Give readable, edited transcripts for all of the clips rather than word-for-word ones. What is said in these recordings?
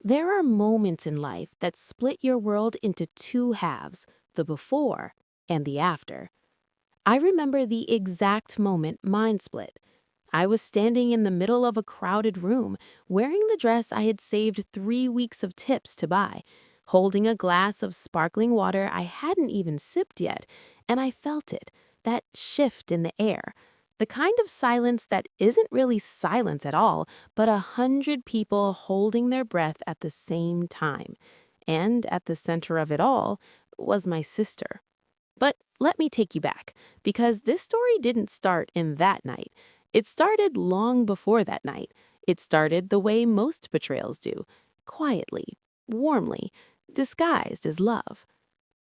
There are moments in life that split your world into two halves, the before and the after. I remember the exact moment mine split. I was standing in the middle of a crowded room, wearing the dress I had saved 3 weeks of tips to buy, holding a glass of sparkling water I hadn't even sipped yet, and I felt it, that shift in the air. The kind of silence that isn't really silence at all, but 100 people holding their breath at the same time. And at the center of it all was my sister. But let me take you back, because this story didn't start in that night. It started long before that night. It started the way most betrayals do, quietly, warmly, disguised as love.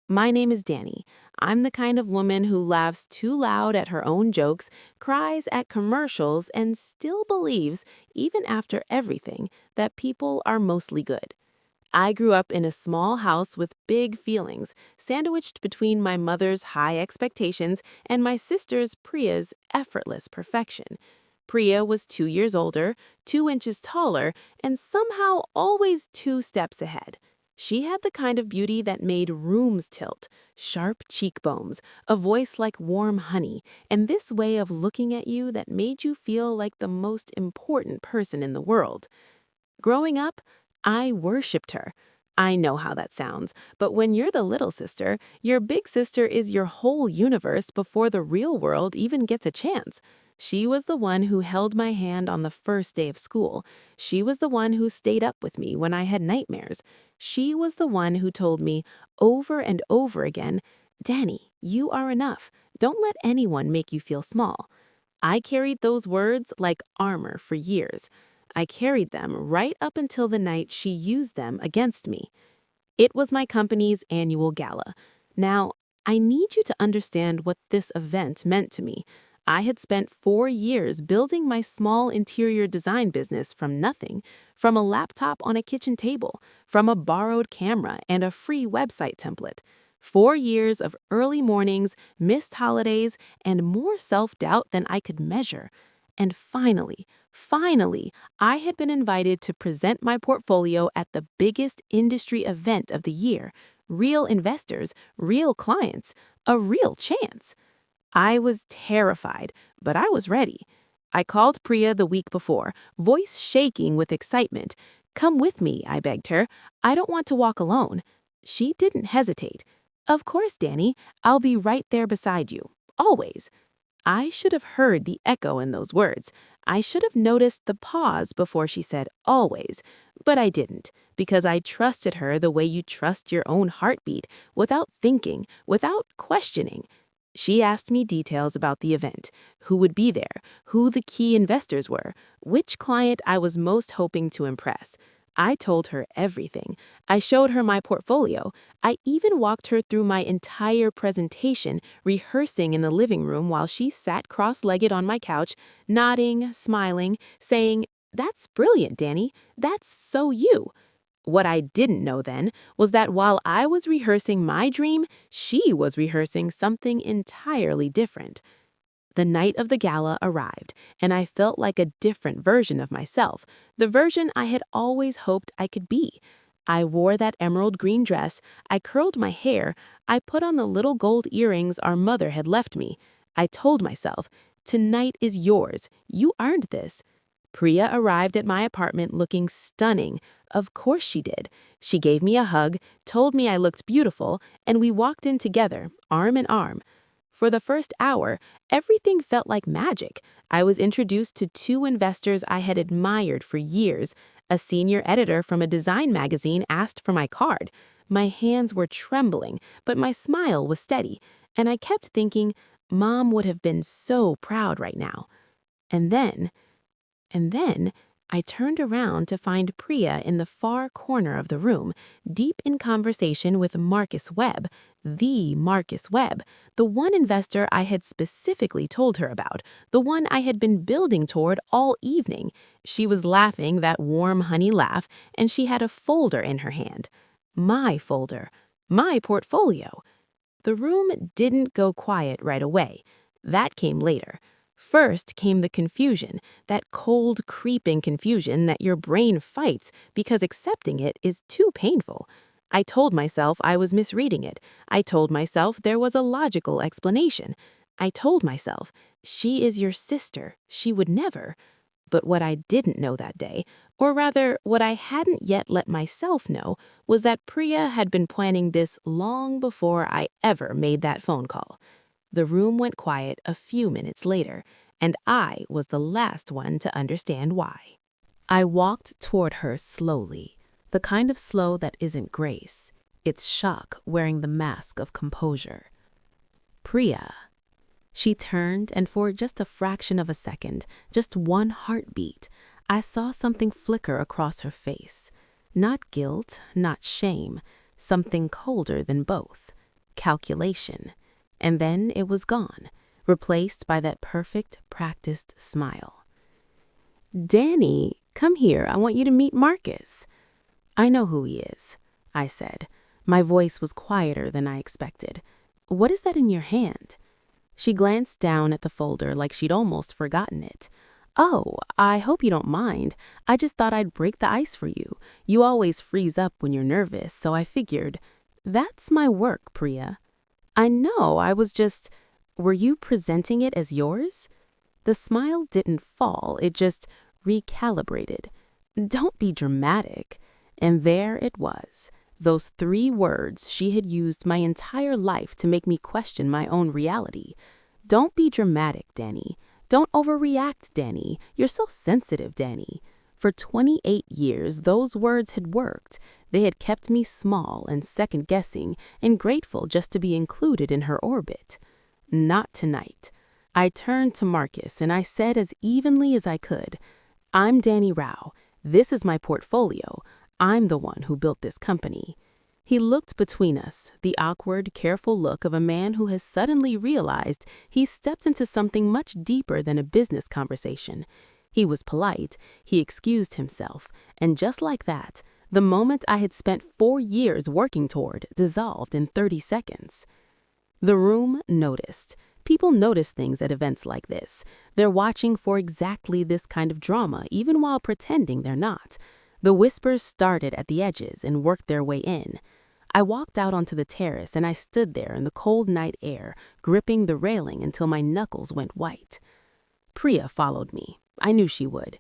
My name is Dani. I'm the kind of woman who laughs too loud at her own jokes, cries at commercials, and still believes, even after everything, that people are mostly good. I grew up in a small house with big feelings, sandwiched between my mother's high expectations and my sister's Priya's effortless perfection. Priya was 2 years older, 2 inches taller, and somehow always 2 steps ahead. She had the kind of beauty that made rooms tilt, sharp cheekbones, a voice like warm honey, and this way of looking at you that made you feel like the most important person in the world. Growing up, I worshipped her. I know how that sounds, but when you're the little sister, your big sister is your whole universe before the real world even gets a chance. She was the one who held my hand on the first day of school. She was the one who stayed up with me when I had nightmares. She was the one who told me over and over again, "Dani, you are enough. Don't let anyone make you feel small." I carried those words like armor for years. I carried them right up until the night she used them against me. It was my company's annual gala. Now, I need you to understand what this event meant to me. I had spent 4 years building my small interior design business from nothing, from a laptop on a kitchen table, from a borrowed camera and a free website template. 4 years of early mornings, missed holidays, and more self-doubt than I could measure. And finally, I had been invited to present my portfolio at the biggest industry event of the year. Real investors, real clients, a real chance. I was terrified, but I was ready. I called Priya the week before, voice shaking with excitement. "Come with me," I begged her. "I don't want to walk alone." She didn't hesitate. "Of course, Dani, I'll be right there beside you. Always." I should have heard the echo in those words. I should have noticed the pause before she said always, but I didn't, because I trusted her the way you trust your own heartbeat, without thinking, without questioning. She asked me details about the event, who would be there, who the key investors were, which client I was most hoping to impress. I told her everything. I showed her my portfolio. I even walked her through my entire presentation, rehearsing in the living room while she sat cross-legged on my couch, nodding, smiling, saying, "That's brilliant, Dani. That's so you." What I didn't know then was that while I was rehearsing my dream, she was rehearsing something entirely different. The night of the gala arrived, and I felt like a different version of myself, the version I had always hoped I could be. I wore that emerald green dress, I curled my hair, I put on the little gold earrings our mother had left me. I told myself, "Tonight is yours. You earned this." Priya arrived at my apartment looking stunning. Of course she did. She gave me a hug, told me I looked beautiful, and we walked in together, arm in arm. For the first hour, everything felt like magic. I was introduced to two investors I had admired for years. A senior editor from a design magazine asked for my card. My hands were trembling, but my smile was steady, and I kept thinking, Mom would have been so proud right now. And then I turned around to find Priya in the far corner of the room, deep in conversation with Marcus Webb, the Marcus Webb, the one investor I had specifically told her about, the one I had been building toward all evening. She was laughing that warm honey laugh, and she had a folder in her hand. My folder. My portfolio. The room didn't go quiet right away. That came later. First came the confusion, that cold, creeping confusion that your brain fights because accepting it is too painful. I told myself I was misreading it. I told myself there was a logical explanation. I told myself, she is your sister. She would never. But what I didn't know that day, or rather, what I hadn't yet let myself know, was that Priya had been planning this long before I ever made that phone call. The room went quiet a few minutes later, and I was the last one to understand why. I walked toward her slowly, the kind of slow that isn't grace. It's shock wearing the mask of composure. Priya. She turned, and for just a fraction of a second, just one heartbeat, I saw something flicker across her face. Not guilt, not shame, something colder than both. Calculation. And then it was gone, replaced by that perfect, practiced smile. Dani, come here. I want you to meet Marcus. I know who he is, I said. My voice was quieter than I expected. What is that in your hand? She glanced down at the folder like she'd almost forgotten it. Oh, I hope you don't mind. I just thought I'd break the ice for you. You always freeze up when you're nervous, so I figured. That's my work, Priya. I know, I was just... Were you presenting it as yours? The smile didn't fall, it just recalibrated. Don't be dramatic. And there it was. Those 3 words she had used my entire life to make me question my own reality. Don't be dramatic, Dani. Don't overreact, Dani. You're so sensitive, Dani. For 28 years, those words had worked. They had kept me small and second-guessing and grateful just to be included in her orbit. Not tonight. I turned to Marcus and I said as evenly as I could, I'm Dani Rao. This is my portfolio. I'm the one who built this company. He looked between us, the awkward, careful look of a man who has suddenly realized he's stepped into something much deeper than a business conversation. He was polite, he excused himself, and just like that, the moment I had spent 4 years working toward dissolved in 30 seconds. The room noticed. People notice things at events like this. They're watching for exactly this kind of drama, even while pretending they're not. The whispers started at the edges and worked their way in. I walked out onto the terrace and I stood there in the cold night air, gripping the railing until my knuckles went white. Priya followed me. I knew she would.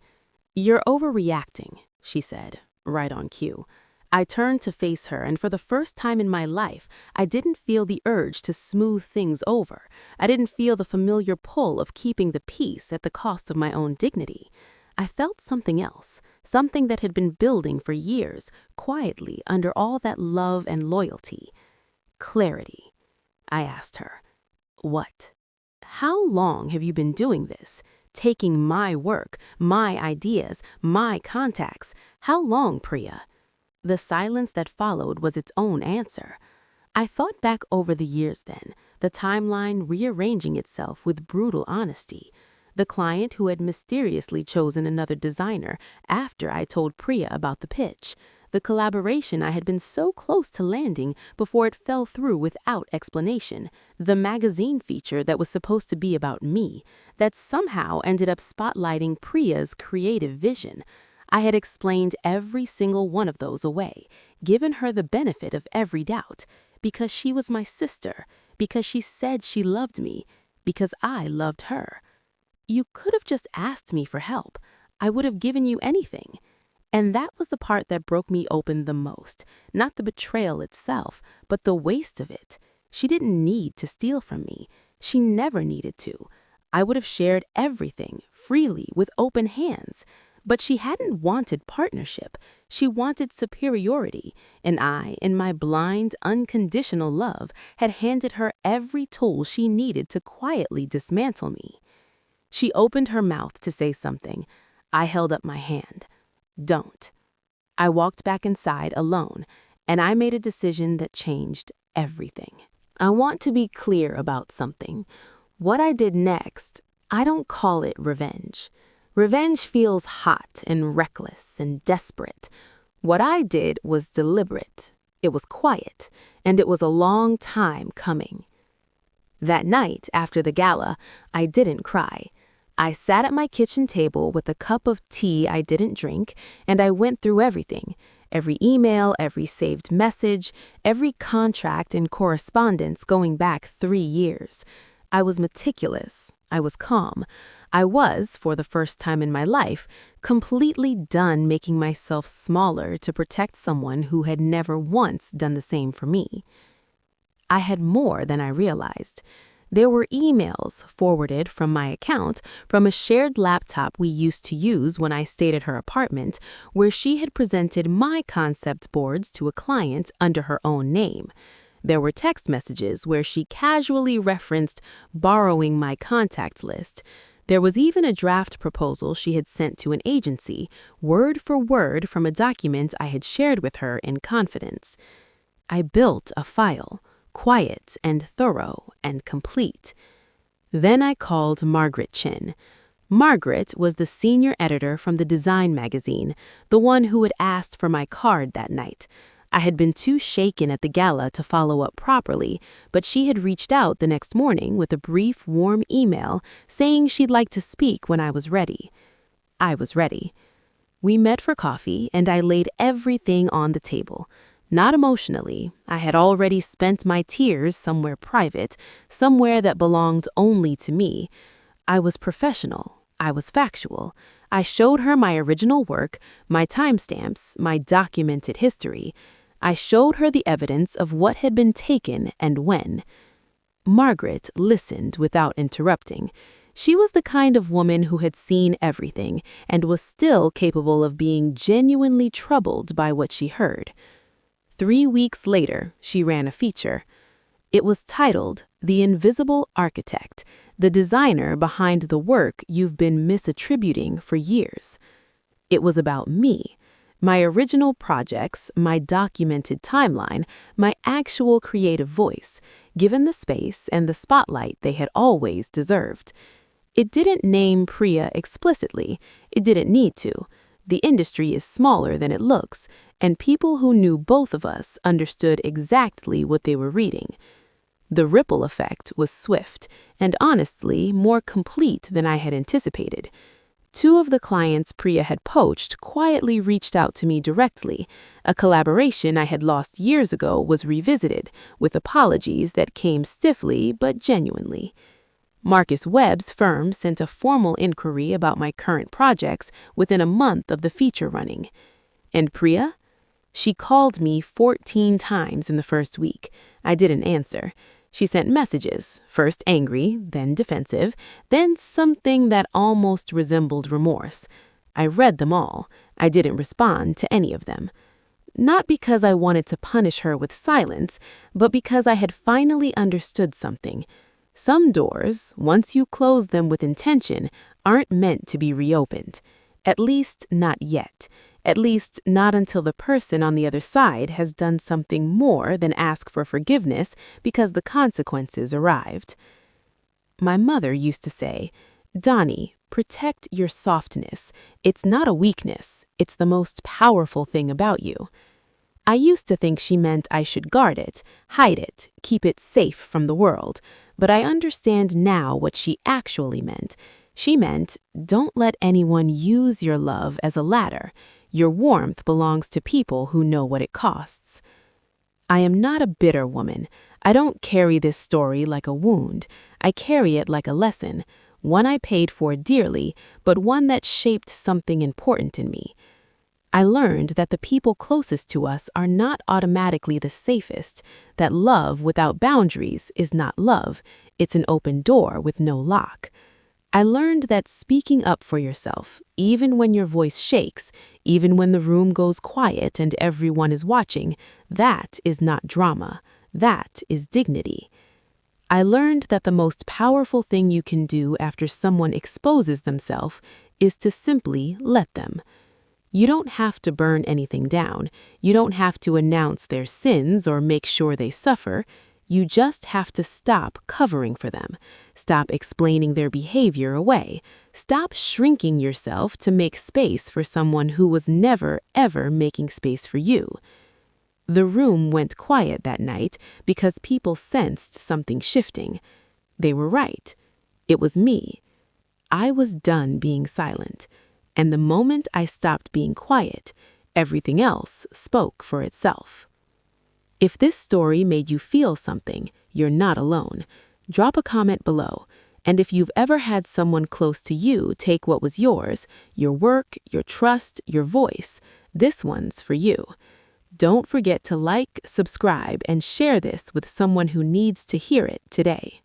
You're overreacting, she said, right on cue. I turned to face her, and for the first time in my life, I didn't feel the urge to smooth things over. I didn't feel the familiar pull of keeping the peace at the cost of my own dignity. I felt something else, something that had been building for years, quietly under all that love and loyalty. Clarity. I asked her. What? How long have you been doing this? Taking my work, my ideas, my contacts. How long, Priya? The silence that followed was its own answer. I thought back over the years then, the timeline rearranging itself with brutal honesty. The client who had mysteriously chosen another designer after I told Priya about the pitch. The collaboration I had been so close to landing before it fell through without explanation. The magazine feature that was supposed to be about me, that somehow ended up spotlighting Priya's creative vision. I had explained every single one of those away, given her the benefit of every doubt, because she was my sister, because she said she loved me, because I loved her. You could have just asked me for help. I would have given you anything. And that was the part that broke me open the most. Not the betrayal itself, but the waste of it. She didn't need to steal from me. She never needed to. I would have shared everything, freely, with open hands. But she hadn't wanted partnership. She wanted superiority. And I, in my blind, unconditional love, had handed her every tool she needed to quietly dismantle me. She opened her mouth to say something. I held up my hand. Don't. I walked back inside alone, and I made a decision that changed everything. I want to be clear about something. What I did next, I don't call it revenge. Revenge feels hot and reckless and desperate. What I did was deliberate. It was quiet, and it was a long time coming. That night, after the gala, I didn't cry. I sat at my kitchen table with a cup of tea I didn't drink, and I went through everything. Every email, every saved message, every contract and correspondence going back 3 years. I was meticulous. I was calm. I was, for the first time in my life, completely done making myself smaller to protect someone who had never once done the same for me. I had more than I realized. There were emails forwarded from my account from a shared laptop we used to use when I stayed at her apartment, where she had presented my concept boards to a client under her own name. There were text messages where she casually referenced borrowing my contact list. There was even a draft proposal she had sent to an agency, word for word from a document I had shared with her in confidence. I built a file, quiet and thorough and complete. Then I called Margaret Chin. Margaret was the senior editor from the design magazine, the one who had asked for my card that night. I had been too shaken at the gala to follow up properly, but she had reached out the next morning with a brief, warm email saying she'd like to speak when I was ready. I was ready. We met for coffee, and I laid everything on the table. Not emotionally. I had already spent my tears somewhere private, somewhere that belonged only to me. I was professional. I was factual. I showed her my original work, my timestamps, my documented history. I showed her the evidence of what had been taken and when. Margaret listened without interrupting. She was the kind of woman who had seen everything and was still capable of being genuinely troubled by what she heard. 3 weeks later, she ran a feature. It was titled The Invisible Architect, the designer behind the work you've been misattributing for years. It was about me, my original projects, my documented timeline, my actual creative voice, given the space and the spotlight they had always deserved. It didn't name Priya explicitly. It didn't need to. The industry is smaller than it looks, and people who knew both of us understood exactly what they were reading. The ripple effect was swift, and honestly, more complete than I had anticipated. 2 of the clients Priya had poached quietly reached out to me directly. A collaboration I had lost years ago was revisited, with apologies that came stiffly but genuinely. Marcus Webb's firm sent a formal inquiry about my current projects within a month of the feature running. And Priya? She called me 14 times in the first week. I didn't answer. She sent messages, first angry, then defensive, then something that almost resembled remorse. I read them all. I didn't respond to any of them. Not because I wanted to punish her with silence, but because I had finally understood something. Some doors, once you close them with intention, aren't meant to be reopened. At least not yet. At least not until the person on the other side has done something more than ask for forgiveness because the consequences arrived. My mother used to say, "Dani, protect your softness. It's not a weakness. It's the most powerful thing about you." I used to think she meant I should guard it, hide it, keep it safe from the world, but I understand now what she actually meant. She meant, don't let anyone use your love as a ladder. Your warmth belongs to people who know what it costs. I am not a bitter woman. I don't carry this story like a wound. I carry it like a lesson, one I paid for dearly, but one that shaped something important in me. I learned that the people closest to us are not automatically the safest, that love without boundaries is not love, it's an open door with no lock. I learned that speaking up for yourself, even when your voice shakes, even when the room goes quiet and everyone is watching, that is not drama, that is dignity. I learned that the most powerful thing you can do after someone exposes themselves is to simply let them. You don't have to burn anything down. You don't have to announce their sins or make sure they suffer. You just have to stop covering for them. Stop explaining their behavior away. Stop shrinking yourself to make space for someone who was never, ever making space for you. The room went quiet that night because people sensed something shifting. They were right. It was me. I was done being silent, and the moment I stopped being quiet, everything else spoke for itself. If this story made you feel something, you're not alone. Drop a comment below. And if you've ever had someone close to you take what was yours, your work, your trust, your voice, this one's for you. Don't forget to like, subscribe, and share this with someone who needs to hear it today.